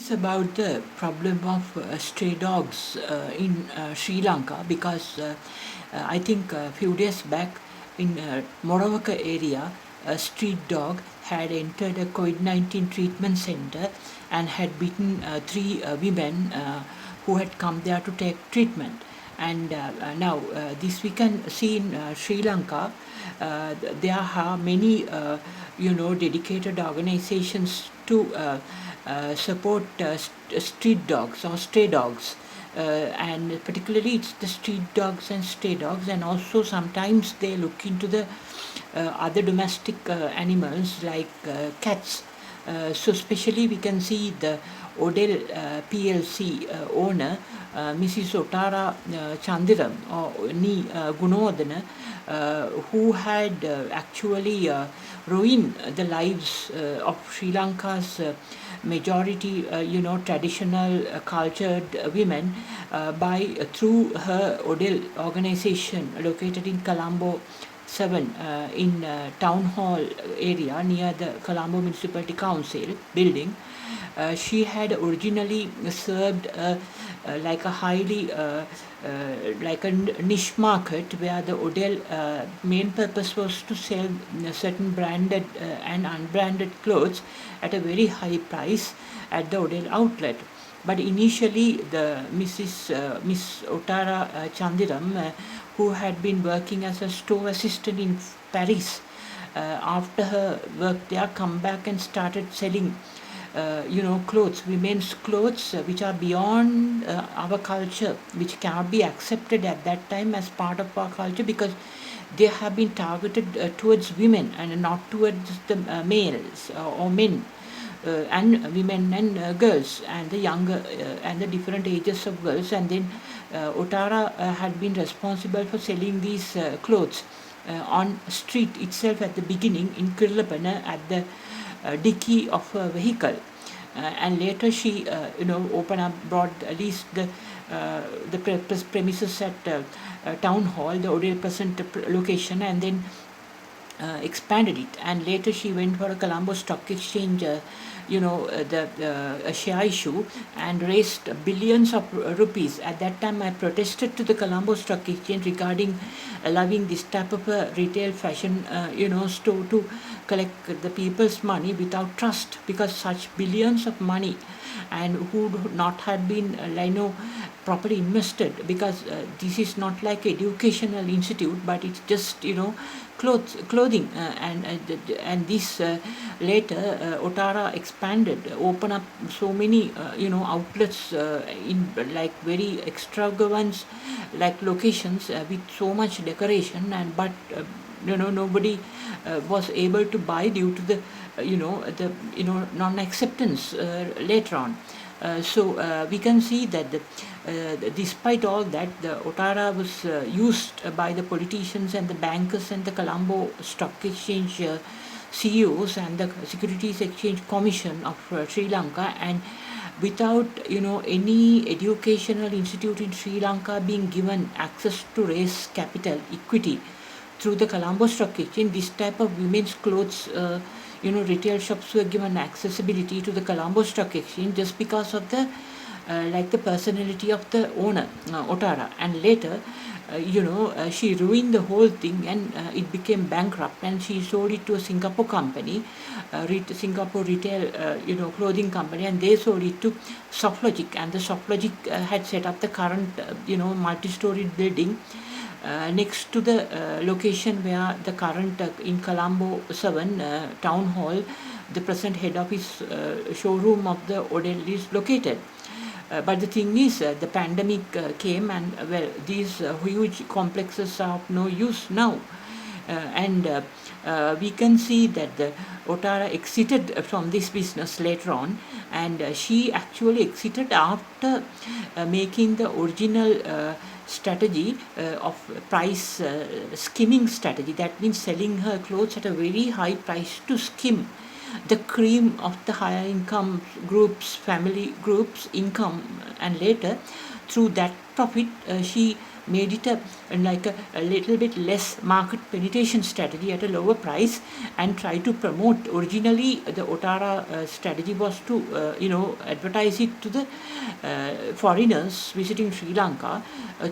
It's about the problem of stray dogs in Sri Lanka because I think a few days back in Moravaka area, a street dog had entered a COVID-19 treatment center and had bitten three women who had come there to take treatment. And now, this we can see in Sri Lanka, there are many, dedicated organizations to support street dogs or stray dogs. And particularly it's the street dogs and stray dogs, and also sometimes they look into the other domestic animals like cats. So especially we can see the Odell PLC owner, Mrs. Otara Chandiram or Ni Gunodana, who had actually ruined the lives of Sri Lanka's majority, traditional cultured women by through her Odell organization located in Colombo 7 in town hall area near the Colombo Municipality Council building. She had originally served like a highly like a niche market where the Odell main purpose was to sell certain branded and unbranded clothes at a very high price at the Odell outlet. But initially, the Miss Otara Chandiram, who had been working as a store assistant in Paris, after her work there, come back and started selling clothes, women's clothes, which are beyond our culture, which cannot be accepted at that time as part of our culture because they have been targeted towards women and not towards the males or men. And women and girls and the younger and the different ages of girls, and then Otara had been responsible for selling these clothes on street itself at the beginning in Kirlapana at the dicky of a vehicle, and later she opened up, brought at least the premises at town hall, the Odell present location, and then expanded it. And later she went for a Colombo Stock Exchange, the share issue, and raised billions of rupees. At that time, I protested to the Colombo Stock Exchange regarding allowing this type of a retail fashion, store to collect the people's money without trust, because such billions of money and who would not have been properly invested, because this is not like educational institute, but it's just clothing, and this later Otara expanded, open up so many outlets in like very extravagant like locations with so much decoration, and but nobody was able to buy due to the non-acceptance later on. So we can see that despite all that, the Otara was used by the politicians and the bankers and the Colombo Stock Exchange CEOs and the Securities Exchange Commission of Sri Lanka, and without any educational institute in Sri Lanka being given access to raise capital equity through the Colombo Stock Exchange, this type of women's clothes retail shops were given accessibility to the Colombo Stock Exchange just because of the the personality of the owner, Otara. And later, she ruined the whole thing, and it became bankrupt, and she sold it to a Singapore company, Singapore retail, clothing company, and they sold it to Softlogic, and the Softlogic had set up the current, multi-storied building next to the location where the current in Colombo 7 town hall, the present head office showroom of the Odell is located. But the thing is, the pandemic came, and these huge complexes are of no use now. And we can see that the Otara exited from this business later on, and she actually exited after making the original strategy of price skimming strategy. That means selling her clothes at a very high price to skim the cream of the higher income groups, family groups income, and later through that profit she made it a little bit less market penetration strategy at a lower price, and try to promote. Originally, the Otara strategy was to advertise it to the foreigners visiting Sri Lanka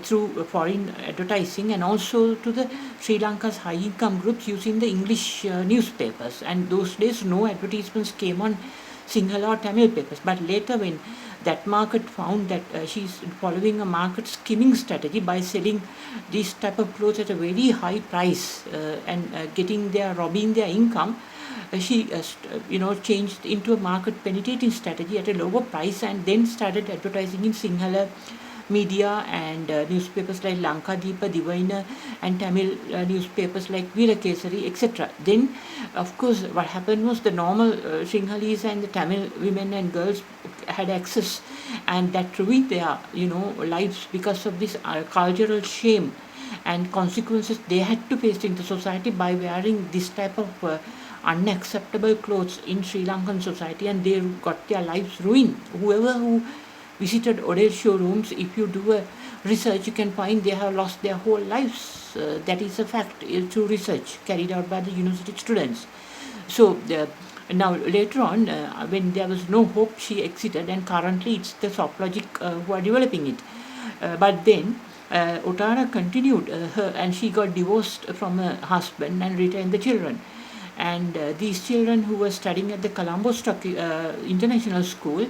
through foreign advertising, and also to the Sri Lanka's high income groups using the English newspapers. And those days, no advertisements came on Sinhala or Tamil papers. But later, when that market found that she's following a market skimming strategy by selling these type of clothes at a very high price, and robbing their income, she changed into a market penetrating strategy at a lower price, and then started advertising in Sinhala media and newspapers like Lanka Deepa, Divaina, and Tamil newspapers like Veerakesari, etc. Then, of course, what happened was the normal Sinhalese and the Tamil women and girls had access, and that ruined their lives because of this cultural shame and consequences they had to face in the society by wearing this type of unacceptable clothes in Sri Lankan society, and they got their lives ruined. Whoever who visited Odell showrooms, if you do a research, you can find they have lost their whole lives. That is a fact through research carried out by the university students. So now later on, when there was no hope, she exited, and currently it's the Softlogic who are developing it. But then Otara continued her, and she got divorced from her husband and retained the children. And these children who were studying at the Colombo Stock International School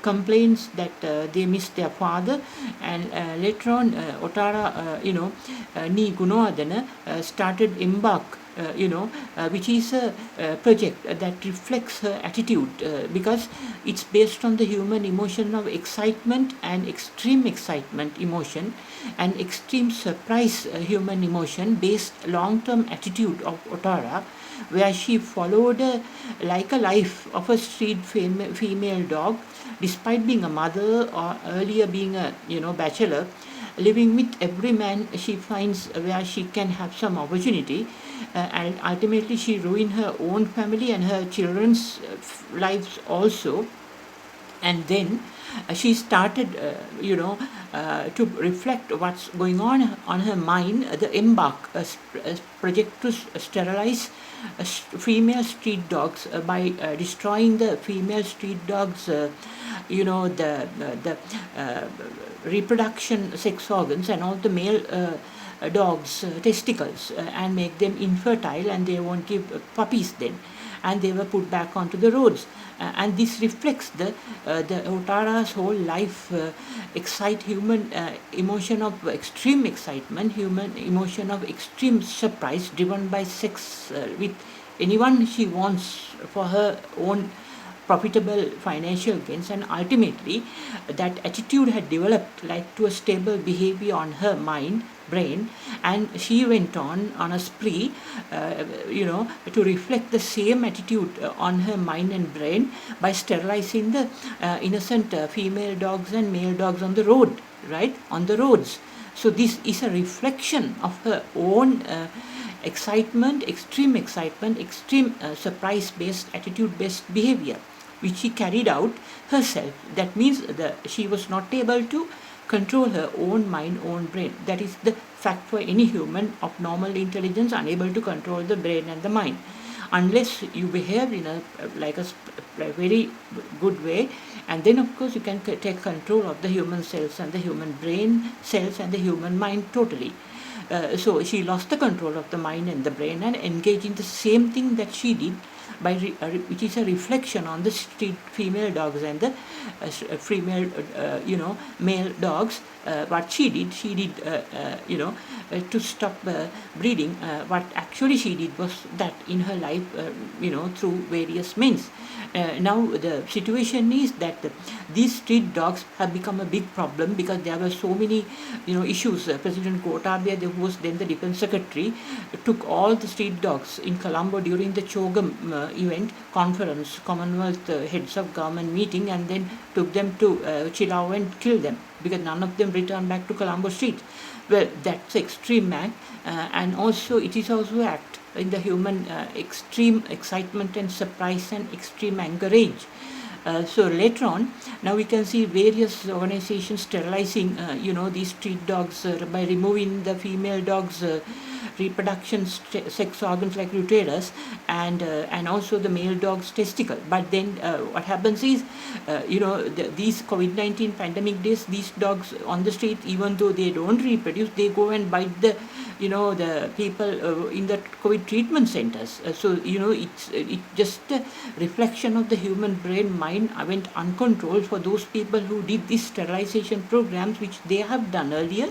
complains that they missed their father, and later on Otara Ni Gunawardena started Embark, which is a project that reflects her attitude, because it's based on the human emotion of excitement and extreme excitement emotion, and extreme surprise human emotion based long-term attitude of Otara, where she followed like a life of a street female dog, despite being a mother or earlier being a bachelor, living with every man she finds where she can have some opportunity, and ultimately she ruined her own family and her children's lives also. And then she started to reflect what's going on her mind, the Embark, a project to sterilize female street dogs by destroying the female street dogs the reproduction sex organs and all the male dogs testicles, and make them infertile, and they won't give puppies then, and they were put back onto the roads. And this reflects the Otara's whole life, human emotion of extreme excitement, human emotion of extreme surprise, driven by sex with anyone she wants for her own profitable financial gains. And ultimately that attitude had developed like to a stable behavior on her brain, and she went on a spree to reflect the same attitude on her mind and brain by sterilizing the innocent female dogs and male dogs on the roads. So this is a reflection of her own excitement, extreme surprise based, attitude based behavior, which she carried out herself. That means that she was not able to control her own mind, own brain. That is the fact for any human of normal intelligence, unable to control the brain and the mind. Unless you behave in a very good way, and then of course you can take control of the human cells and the human brain cells and the human mind totally. So she lost the control of the mind and the brain, and engaged in the same thing that she did, which is a reflection on the street female dogs and the female male dogs. What she did to stop breeding. What actually she did was that in her life, through various means. Now the situation is that these street dogs have become a big problem because there were so many issues. President Gotabaya, who was then the defense secretary, took all the street dogs in Colombo during the Chogam conference, Commonwealth heads of government meeting, and then took them to Chilao and killed them because none of them returned back to Colombo street. Well, that's extreme act, and also it is also act in the human extreme excitement and surprise and extreme anger rage. So later on, now we can see various organizations sterilizing, these street dogs by removing the female dogs' reproduction sex organs like uterus and also the male dog's testicle. But then what happens is, these COVID-19 pandemic days, these dogs on the street, even though they don't reproduce, they go and bite the people in the COVID treatment centers. It's just a reflection of the human brain mind went uncontrolled for those people who did these sterilization programs, which they have done earlier.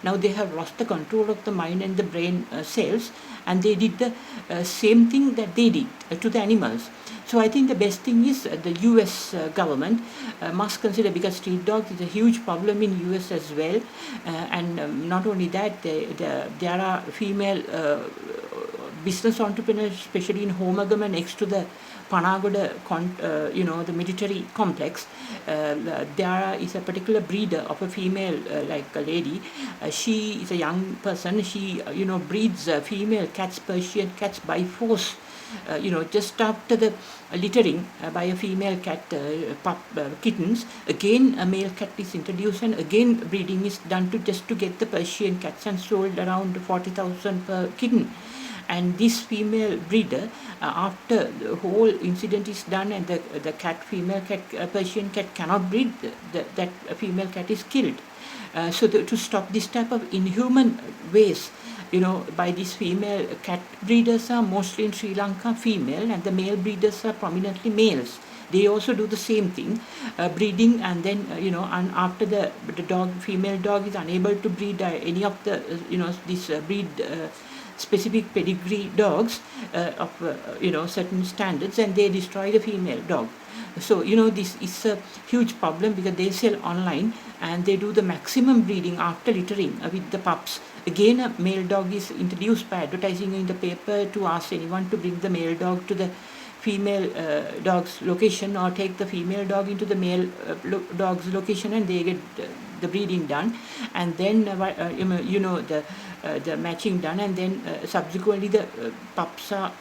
Now they have lost the control of the mind and the brain cells, and they did the same thing that they did to the animals. So I think the best thing is the US government must consider, because street dogs is a huge problem in US as well, and not only that, there are female business entrepreneurs, especially in Homagama next to the Panagoda, the military complex. There is a particular breeder of a female, like a lady. She is a young person. She, breeds female cats, Persian cats, by force. Just after the littering by a female cat, kittens, again a male cat is introduced, and again breeding is done just to get the Persian cats, and sold around 40,000 per kitten. And this female breeder, after the whole incident is done and the female cat, Persian cat cannot breed, that female cat is killed. So to stop this type of inhuman ways, by these female cat breeders are mostly in Sri Lanka female, and the male breeders are prominently males. They also do the same thing, breeding, and then and after the female dog is unable to breed any of the this breed specific pedigree dogs of certain standards, and they destroy the female dog. So this is a huge problem, because they sell online and they do the maximum breeding after littering with the pups. Again, a male dog is introduced by advertising in the paper to ask anyone to bring the male dog to the female dog's location, or take the female dog into the male dog's location, and they get the breeding done, and then the matching done, and then subsequently the pups are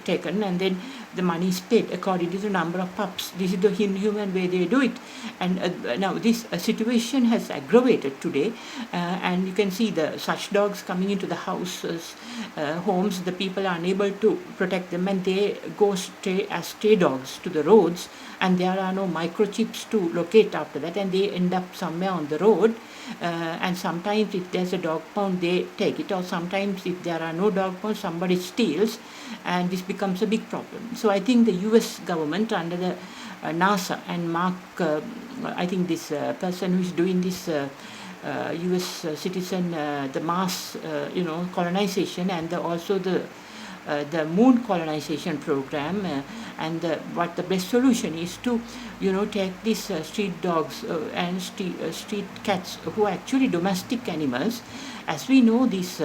taken, and then the money is paid according to the number of pups. This is the inhuman way they do it. And now this situation has aggravated today, and you can see such dogs coming into the houses, homes. The people are unable to protect them, and they go as stray dogs to the roads, and there are no microchips to locate after that, and they end up somewhere on the road. And sometimes if there's a dog pound, they take it, or sometimes if there are no dog pounds, somebody steals, and this becomes a big problem. So I think the US government under the NASA and Mark, I think this person who is doing this US citizen, the mass colonization, and also the moon colonization program, and what the best solution is to take these street dogs and street cats, who are actually domestic animals. As we know, these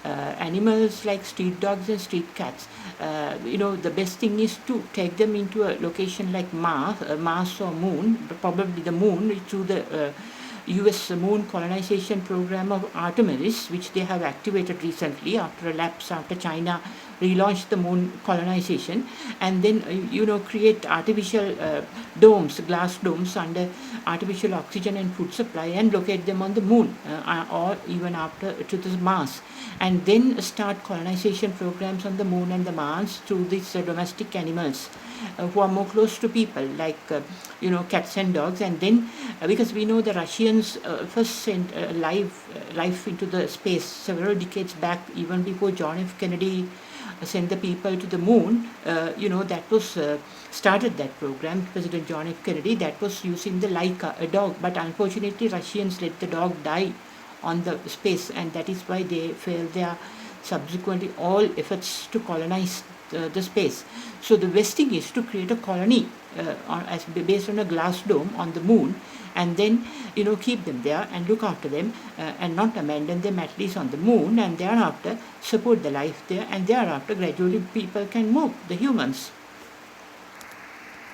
animals like street dogs and street cats, the best thing is to take them into a location like Mars or moon, probably the moon, through the US moon colonization program of Artemis, which they have activated recently after a lapse, after China relaunched the moon colonization, and then create artificial domes, glass domes, under artificial oxygen and food supply, and locate them on the moon, or even after to the Mars, and then start colonization programs on the moon and the Mars through these domestic animals who are more close to people, like cats and dogs. And then because we know the Russians first sent life into the space several decades back, even before John F. Kennedy sent the people to the moon. That was started that program, President John F. Kennedy, that was using the Laika, a dog, but unfortunately Russians let the dog die on the space, and that is why they failed their subsequently all efforts to colonize the space. So the best thing is to create a colony based on a glass dome on the moon, and then keep them there and look after them, and not abandon them, at least on the moon, and thereafter support the life there, and thereafter gradually people can move, the humans.